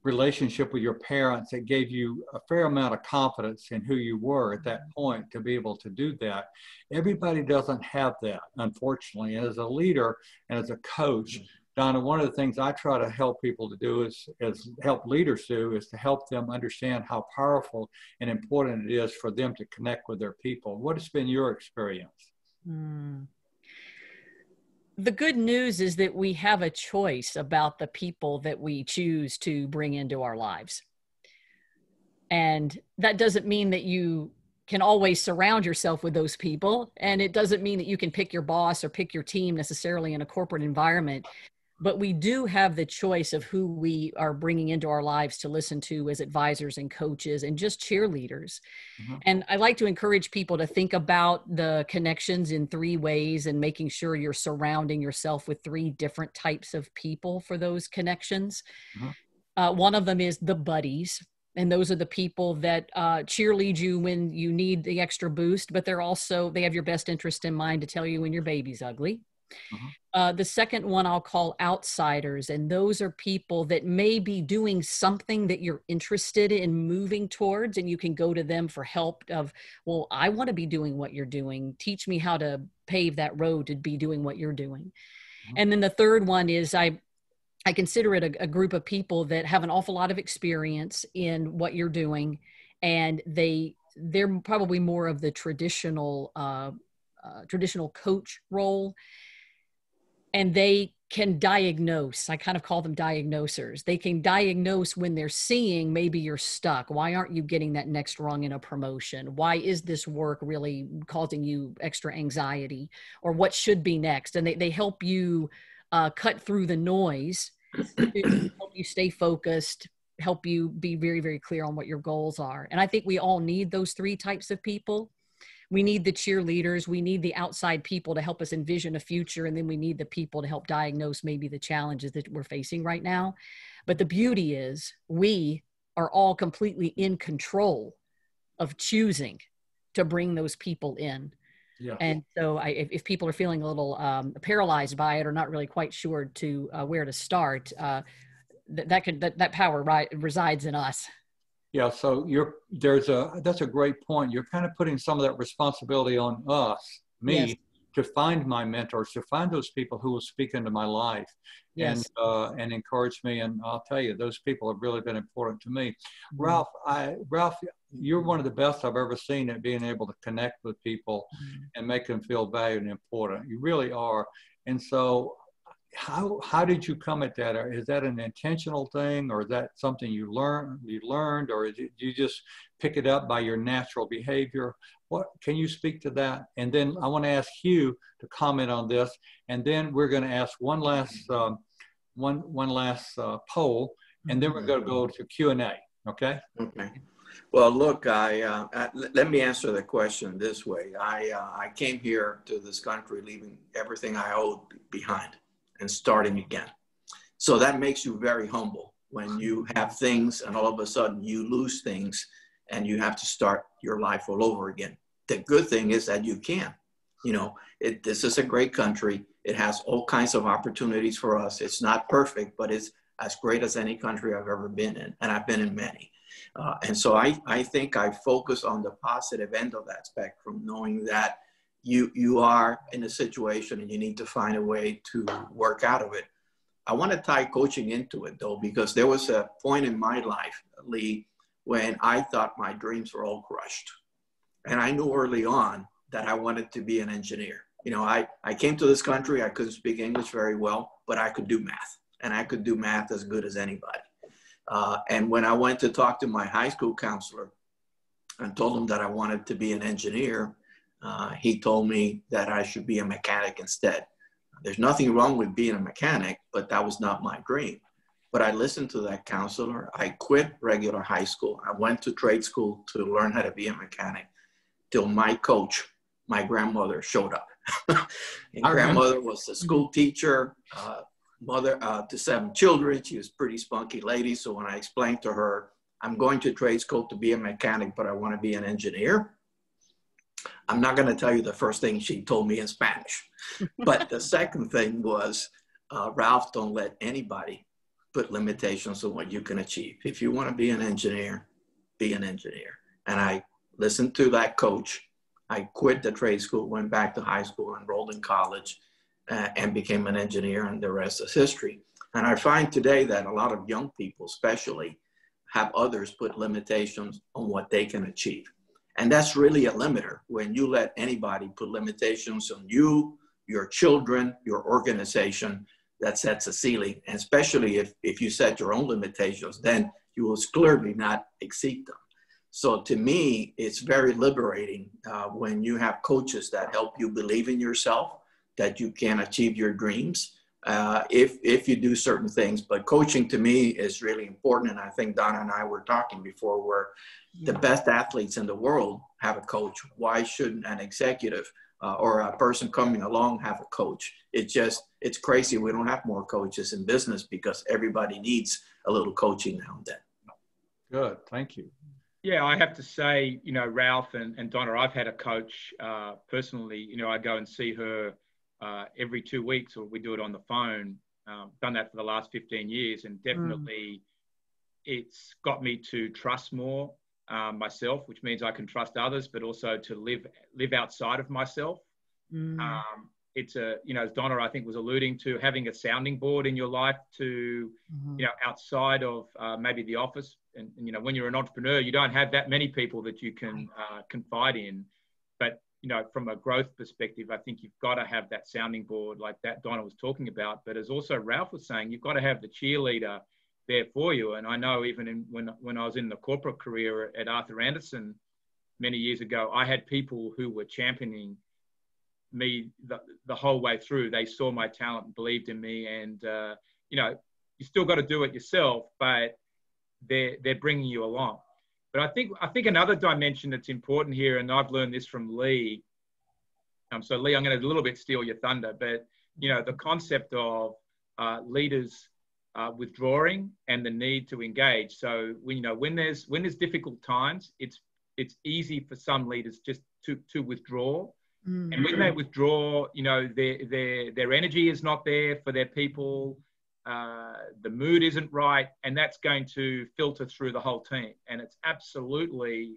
B: relationship with your parents that gave you a fair amount of confidence in who you were at that point to be able to do that. Everybody doesn't have that, unfortunately. And as a leader and as a coach, Donna, one of the things I try to help people to do is help leaders do, is to help them understand how powerful and important it is for them to connect with their people. What has been your experience?
E: The good news is that we have a choice about the people that we choose to bring into our lives. And that doesn't mean that you can always surround yourself with those people. And it doesn't mean that you can pick your boss or pick your team necessarily in a corporate environment. But we do have the choice of who we are bringing into our lives to listen to as advisors and coaches and just cheerleaders. And I like to encourage people to think about the connections in 3 ways and making sure you're surrounding yourself with 3 different types of people for those connections. One of them is the buddies. And those are the people that cheerlead you when you need the extra boost, but they have your best interest in mind to tell you when your baby's ugly. The second one I'll call outsiders, and those are people that may be doing something that you're interested in moving towards, and you can go to them for help of, well, I want to be doing what you're doing. Teach me how to pave that road to be doing what you're doing. And then the third one is I consider it a group of people that have an awful lot of experience in what you're doing, and they're probably more of the traditional coach role. And they can diagnose. I kind of call them diagnosers. They can diagnose when they're seeing maybe you're stuck. Why aren't you getting that next rung in a promotion? Why is this work really causing you extra anxiety? Or what should be next? And they help you cut through the noise, to help you stay focused, help you be very, very clear on what your goals are. And I think we all need those 3 types of people. We need the cheerleaders, we need the outside people to help us envision a future, and then we need the people to help diagnose maybe the challenges that we're facing right now. But the beauty is we are all completely in control of choosing to bring those people in. Yeah. And so if people are feeling a little paralyzed by it or not really quite sure to where to start, that power resides in us.
B: Yeah, so that's a great point. You're kind of putting some of that responsibility on us, me, yes, to find my mentors, to find those people who will speak into my life, yes, and encourage me. And I'll tell you, those people have really been important to me. Ralph, you're one of the best I've ever seen at being able to connect with people and make them feel valued and important. You really are. And so how did you come at that? Is that an intentional thing, or is that something you learned, or is it, you just pick it up by your natural behavior? What can you speak to that? And then I want to ask Hugh to comment on this, and then we're going to ask one last poll, and then we're going to go to Q&A. Okay.
D: Okay. Well, look, let me answer the question this way. I came here to this country leaving everything I owed behind and starting again. So that makes you very humble when you have things and all of a sudden you lose things and you have to start your life all over again. The good thing is that you can. This is a great country. It has all kinds of opportunities for us. It's not perfect, but it's as great as any country I've ever been in, and I've been in many. And so I think I focus on the positive end of that spectrum, knowing that you are in a situation and you need to find a way to work out of it. I want to tie coaching into it, though, because there was a point in my life, Lee, when I thought my dreams were all crushed. And I knew early on that I wanted to be an engineer. You know, I came to this country, I couldn't speak English very well, but I could do math. And I could do math as good as anybody. And when I went to talk to my high school counselor and told him that I wanted to be an engineer, he told me that I should be a mechanic instead. There's nothing wrong with being a mechanic, but that was not my dream. But I listened to that counselor. I quit regular high school. I went to trade school to learn how to be a mechanic till my coach, my grandmother, showed up. And grandmother was a school teacher, mother to 7 children. She was a pretty spunky lady. So when I explained to her, I'm going to trade school to be a mechanic, but I want to be an engineer, I'm not going to tell you the first thing she told me in Spanish. But the second thing was, Ralph, don't let anybody put limitations on what you can achieve. If you want to be an engineer, be an engineer. And I listened to that coach. I quit the trade school, went back to high school, enrolled in college, and became an engineer, and the rest is history. And I find today that a lot of young people, especially, have others put limitations on what they can achieve. And that's really a limiter when you let anybody put limitations on you, your children, your organization. That sets a ceiling. And especially if you set your own limitations, then you will clearly not exceed them. So to me, it's very liberating when you have coaches that help you believe in yourself, that you can achieve your dreams if you do certain things. But coaching to me is really important. And I think Donna and I were talking before where the best athletes in the world have a coach. Why shouldn't an executive or a person coming along have a coach? It's crazy. We don't have more coaches in business because everybody needs a little coaching now and then.
B: Good. Thank you.
C: Yeah, I have to say, you know, Ralph and Donna, I've had a coach personally. You know, I go and see her every 2 weeks, or we do it on the phone. Done that for the last 15 years, and definitely it's got me to trust more myself, which means I can trust others, but also to live outside of myself. It's you know, as Donna, I think, was alluding to, having a sounding board in your life to, you know, outside of maybe the office. And, you know, when you're an entrepreneur, you don't have that many people that you can confide in. But, you know, from a growth perspective, I think you've got to have that sounding board like that Donna was talking about. But as also Ralph was saying, you've got to have the cheerleader there for you. And I know even when I was in the corporate career at Arthur Andersen many years ago, I had people who were championing me the whole way through. They saw my talent, believed in me, and you know, you still got to do it yourself, but they're bringing you along. But I think another dimension that's important here, and I've learned this from Lee. So Lee, I'm going to a little bit steal your thunder, but you know, the concept of leaders withdrawing and the need to engage. So when there's difficult times, it's easy for some leaders just to withdraw. And when they withdraw, you know, their energy is not there for their people. The mood isn't right, and that's going to filter through the whole team. And it's absolutely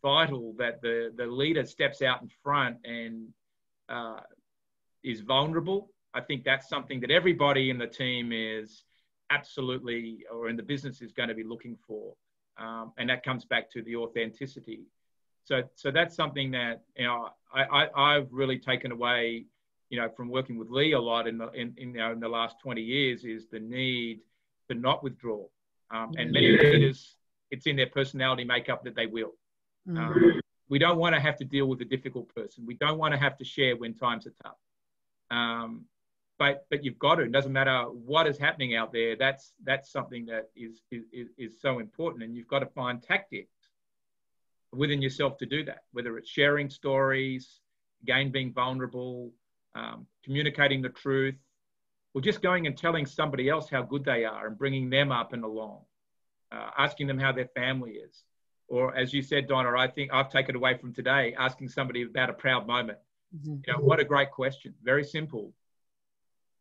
C: vital that the leader steps out in front and is vulnerable. I think that's something that everybody in the team is absolutely, or in the business, is going to be looking for. And that comes back to the authenticity. So that's something that, you know, I've really taken away, you know, from working with Lee a lot in the last 20 years, is the need to not withdraw. And many leaders, it's in their personality makeup that they will. We don't want to have to deal with a difficult person. We don't want to have to share when times are tough. But you've got to. It doesn't matter what is happening out there. That's something that is so important, and you've got to find tactics within yourself to do that, whether it's sharing stories, again, being vulnerable, communicating the truth, or just going and telling somebody else how good they are and bringing them up and along, asking them how their family is. Or as you said, Donna, I think I've taken away from today, asking somebody about a proud moment. You know, what a great question. Very simple.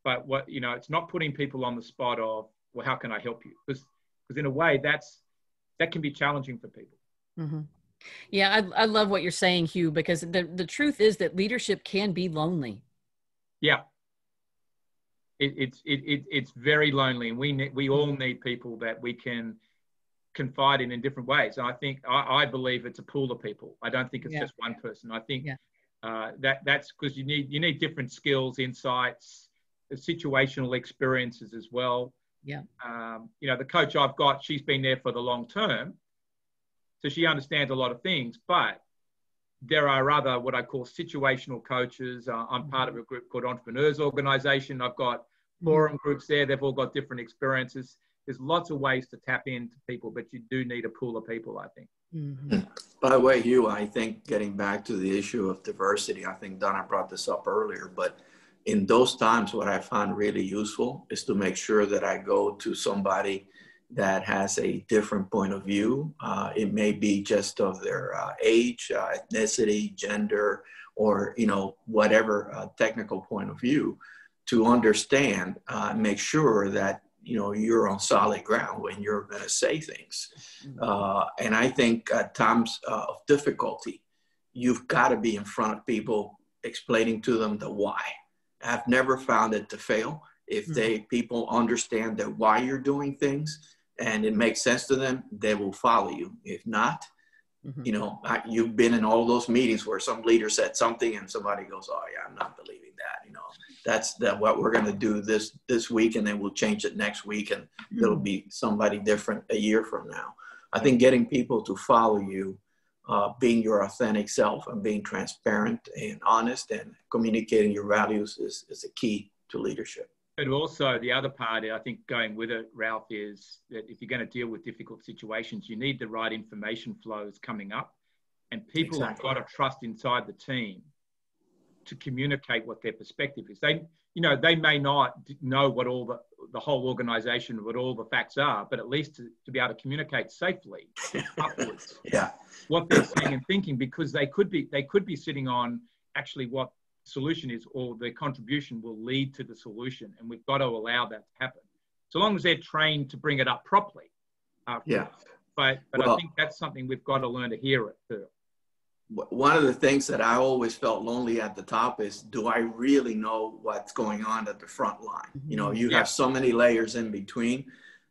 C: But it's not putting people on the spot of, well, how can I help you? Because in a way, that's that can be challenging for people.
E: Mm-hmm. Yeah, I love what you're saying, Hugh, because the truth is that leadership can be lonely.
C: Yeah. It's very lonely, and we all need people that we can confide in different ways. And I think I believe it's a pool of people. I don't think it's just one person. I think that's because you need different skills, insights, situational experiences as well.
E: Yeah.
C: The coach I've got, she's been there for the long term, so she understands a lot of things. But there are other what I call situational coaches. I'm part of a group called Entrepreneurs Organization. I've got forum groups there. They've all got different experiences. There's lots of ways to tap into people, but you do need a pool of people, I think.
E: Mm-hmm.
D: By the way, Hugh, I think getting back to the issue of diversity, I think Donna brought this up earlier, but in those times, what I found really useful is to make sure that I go to somebody that has a different point of view. It may be just of their age, ethnicity, gender, or, whatever technical point of view, to understand, make sure that, you're on solid ground when you're going to say things. And I think at times of difficulty, you've got to be in front of people explaining to them the why. I've never found it to fail. If people understand that why you're doing things and it makes sense to them, they will follow you. If not, you've been in all those meetings where some leader said something and somebody goes, oh yeah, I'm not believing that. That's what we're going to do this week, and then we'll change it next week, and it'll be somebody different a year from now. I think getting people to follow you, being your authentic self and being transparent and honest and communicating your values is a key to leadership.
C: But also the other part, I think going with it, Ralph, is that if you're going to deal with difficult situations, you need the right information flows coming up, and people have got to trust inside the team to communicate what their perspective is. They may not know what all the whole organization, what all the facts are, but at least to be able to communicate safely upwards what they're saying and thinking, because they could be sitting on actually what solution is, or their contribution will lead to the solution, and we've got to allow that to happen, so long as they're trained to bring it up properly. But I think that's something we've got to learn to hear it too.
D: One of the things that I always felt lonely at the top is, do I really know what's going on at the front line? You have so many layers in between.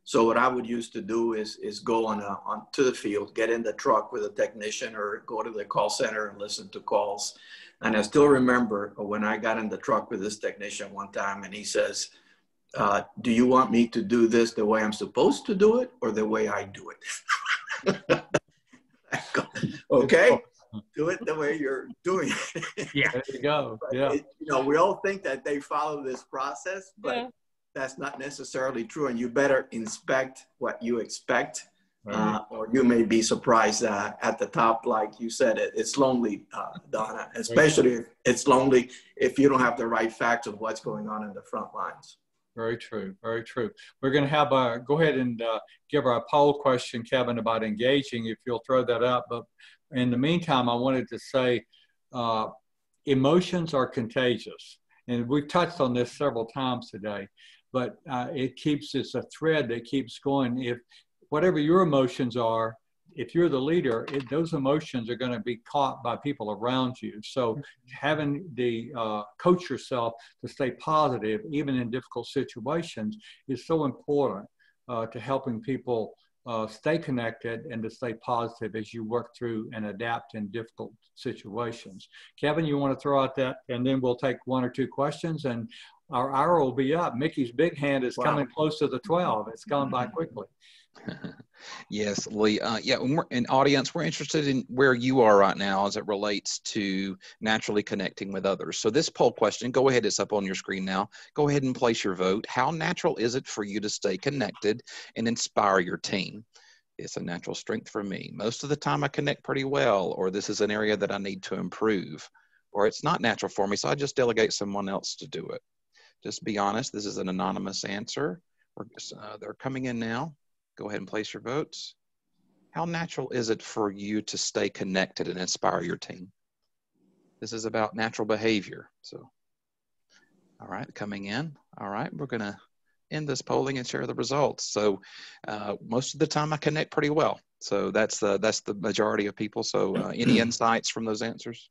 D: So what I would used to do is go on to the field, get in the truck with a technician, or go to the call center and listen to calls. And I still remember when I got in the truck with this technician one time, and he says, do you want me to do this the way I'm supposed to do it, or the way I do it? Okay. Do it the way you're doing it.
B: Yeah, there you go. Yeah.
D: We all think that they follow this process, but that's not necessarily true. And you better inspect what you expect, or you may be surprised at the top. Like you said, it's lonely, Donna, especially if it's lonely if you don't have the right facts of what's going on in the front lines.
B: Very true. Very true. We're going to have go ahead and give our poll question, Kevin, about engaging, if you'll throw that up. But in the meantime, I wanted to say emotions are contagious. And we've touched on this several times today, but it's a thread that keeps going. If whatever your emotions are, if you're the leader, those emotions are going to be caught by people around you. So having the coach yourself to stay positive, even in difficult situations, is so important to helping people stay connected and to stay positive as you work through and adapt in difficult situations. Kevin, you want to throw out that, and then we'll take one or two questions, and our hour will be up. Mickey's big hand is coming close to the 12. It's gone by quickly.
A: Yes, Lee. In audience, we're interested in where you are right now as it relates to naturally connecting with others. So this poll question, go ahead, it's up on your screen now. Go ahead and place your vote. How natural is it for you to stay connected and inspire your team? It's a natural strength for me. Most of the time I connect pretty well, or this is an area that I need to improve, or it's not natural for me, so I just delegate someone else to do it. Just be honest, this is an anonymous answer. They're coming in now. Go ahead and place your votes. How natural is it for you to stay connected and inspire your team? This is about natural behavior. So, all right, coming in. All right, we're going to end this polling and share the results. So most of the time I connect pretty well. So that's the majority of people. So any insights from those answers?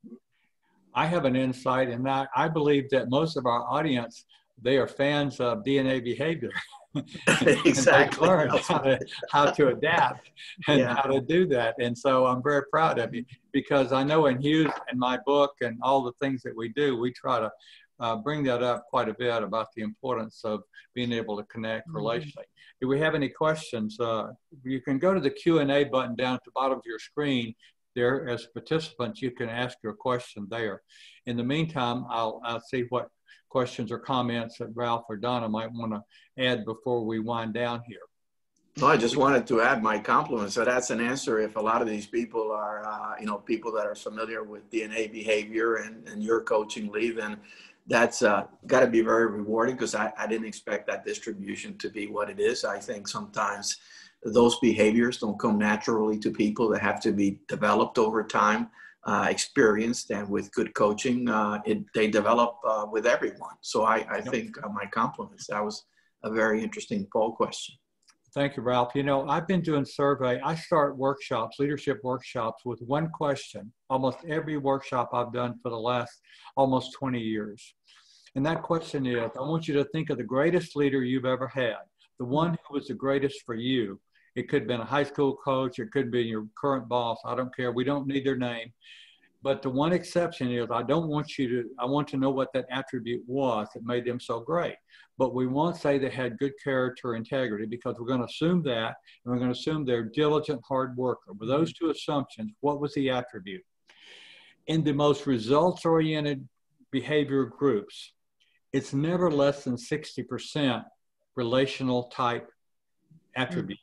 B: I have an insight, and I believe that most of our audience, they are fans of DNA behavior.
D: Exactly.
B: And they've learned how to adapt and
D: Yeah.
B: how to do that. And so I'm very proud of you, because I know in Hughes and my book and all the things that we do, we try to bring that up quite a bit about the importance of being able to connect relationally. If we have any questions, you can go to the Q&A button down at the bottom of your screen. There, as participants, you can ask your question there. In the meantime, I'll see what questions or comments that Ralph or Donna might want to add before we wind down here.
D: No, I just wanted to add my compliments. So that's an answer. If a lot of these people are, people that are familiar with DNA behavior and your coaching lead, then that's got to be very rewarding, because I didn't expect that distribution to be what it is. I think sometimes those behaviors don't come naturally to people. They have to be developed over time, experienced, and with good coaching, they develop with everyone. So I think my compliments. That was a very interesting poll question.
B: Thank you, Ralph. You know, I've been doing survey. I start workshops, leadership workshops, with one question. Almost every workshop I've done for the last almost 20 years. And that question is, I want you to think of the greatest leader you've ever had, the one who was the greatest for you. It could have been a high school coach. It could be your current boss. I don't care. We don't need their name. But the one exception is, I want to know what that attribute was that made them so great. But we won't say they had good character or integrity, because we're going to assume that, and we're going to assume they're diligent, hard worker. With those two assumptions, what was the attribute? In the most results-oriented behavior groups, it's never less than 60% relational type attributes.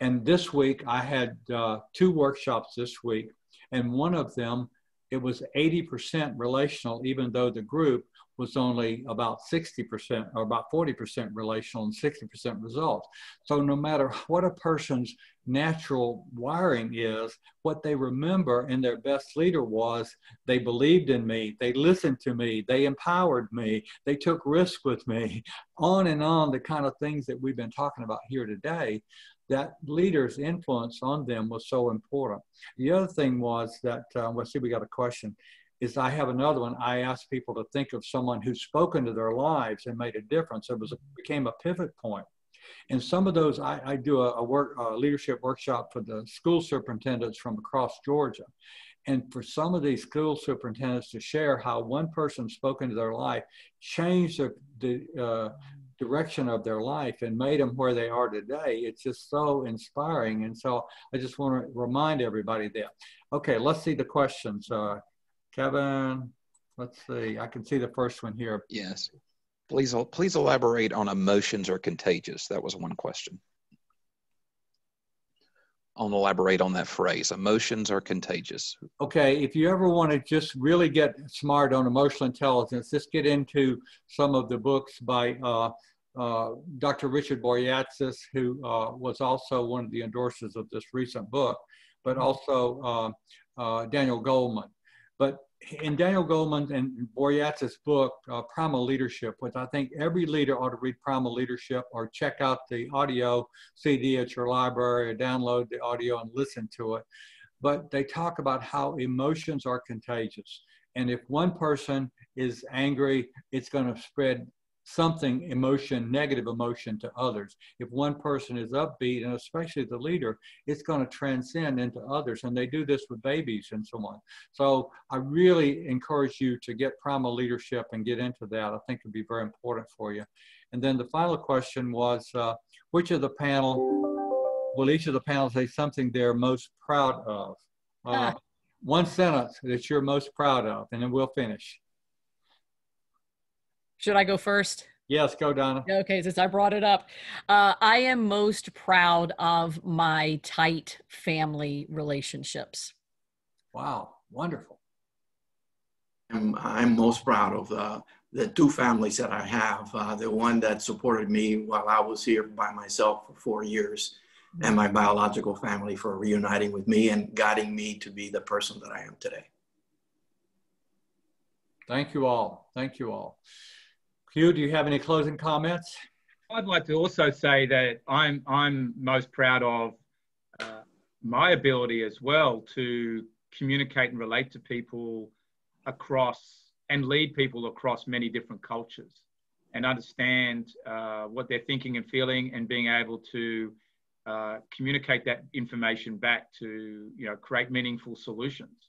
B: And this week, I had 2 workshops this week, and one of them, it was 80% relational, even though the group was only about 60% or about 40% relational and 60% results. So no matter what a person's natural wiring is, what they remember and their best leader was, they believed in me, they listened to me, they empowered me, they took risks with me, on and on, the kind of things that we've been talking about here today. That leader's influence on them was so important. The other thing was that, let's see, we got a question, is I have another one. I asked people to think of someone who's spoken to their lives and made a difference. It became a pivot point. And some of those, I do a leadership workshop for the school superintendents from across Georgia. And for some of these school superintendents to share how one person spoke into their life changed the direction of their life and made them where they are today, it's just so inspiring. And so I just want to remind everybody that. Okay, let's see the questions. Kevin, let's see. I can see the first one here.
A: Yes. Please elaborate on emotions are contagious. That was one question. I'll elaborate on that phrase. Emotions are contagious.
B: Okay, if you ever want to just really get smart on emotional intelligence, just get into some of the books by Dr. Richard Boyatzis, who was also one of the endorsers of this recent book, but also Daniel Goleman. But in Daniel Goleman and Boyatzis' book, Primal Leadership, which I think every leader ought to read Primal Leadership, or check out the audio CD at your library, or download the audio and listen to it. But they talk about how emotions are contagious. And if one person is angry, it's going to spread something, emotion, negative emotion, to others. If one person is upbeat, and especially the leader, it's going to transcend into others. And they do this with babies and so on. So I really encourage you to get Primal Leadership and get into that. I think it'd be very important for you. And then the final question was, which of the panel, will each of the panel say something they're most proud of? One sentence that you're most proud of, and then we'll finish.
E: Should I go first?
B: Yes, go, Donna.
E: Okay, since I brought it up. I am most proud of my tight family relationships.
B: Wow, wonderful.
D: I'm most proud of the 2 families that I have. The one that supported me while I was here by myself for 4 years, and my biological family for reuniting with me and guiding me to be the person that I am today.
B: Thank you all. Thank you all. Hugh, do you have any closing comments?
C: I'd like to also say that I'm most proud of my ability as well to communicate and relate to people across and lead people across many different cultures and understand what they're thinking and feeling, and being able to communicate that information back to, create meaningful solutions.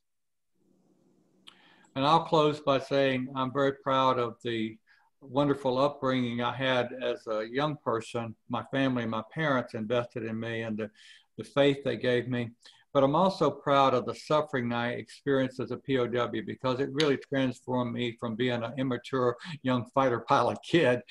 B: And I'll close by saying I'm very proud of the wonderful upbringing I had as a young person. My family, my parents invested in me, and the faith they gave me. But I'm also proud of the suffering I experienced as a POW, because it really transformed me from being an immature young fighter pilot kid,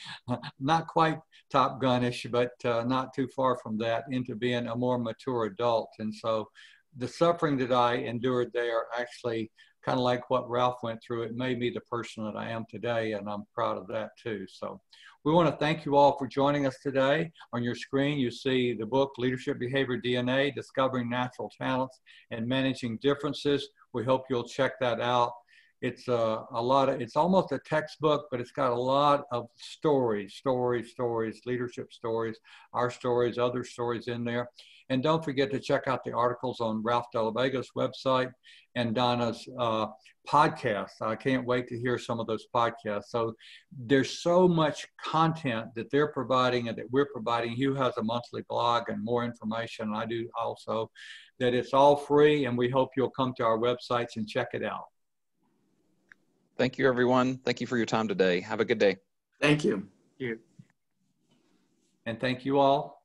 B: not quite Top Gun-ish, but not too far from that, into being a more mature adult. And so the suffering that I endured there, actually, kind of like what Ralph went through, it made me the person that I am today, and I'm proud of that too. So we want to thank you all for joining us today. On your screen, you see the book, Leadership Behavior DNA, Discovering Natural Talents and Managing Differences. We hope you'll check that out. It's it's almost a textbook, but it's got a lot of stories, leadership stories, our stories, other stories in there. And don't forget to check out the articles on Ralph Dellavega's website and Donna's podcast. I can't wait to hear some of those podcasts. So there's so much content that they're providing and that we're providing. Hugh has a monthly blog and more information. I do also. That it's all free, and we hope you'll come to our websites and check it out.
A: Thank you, everyone. Thank you for your time today. Have a good day.
D: Thank you.
C: Thank you.
B: And thank you all.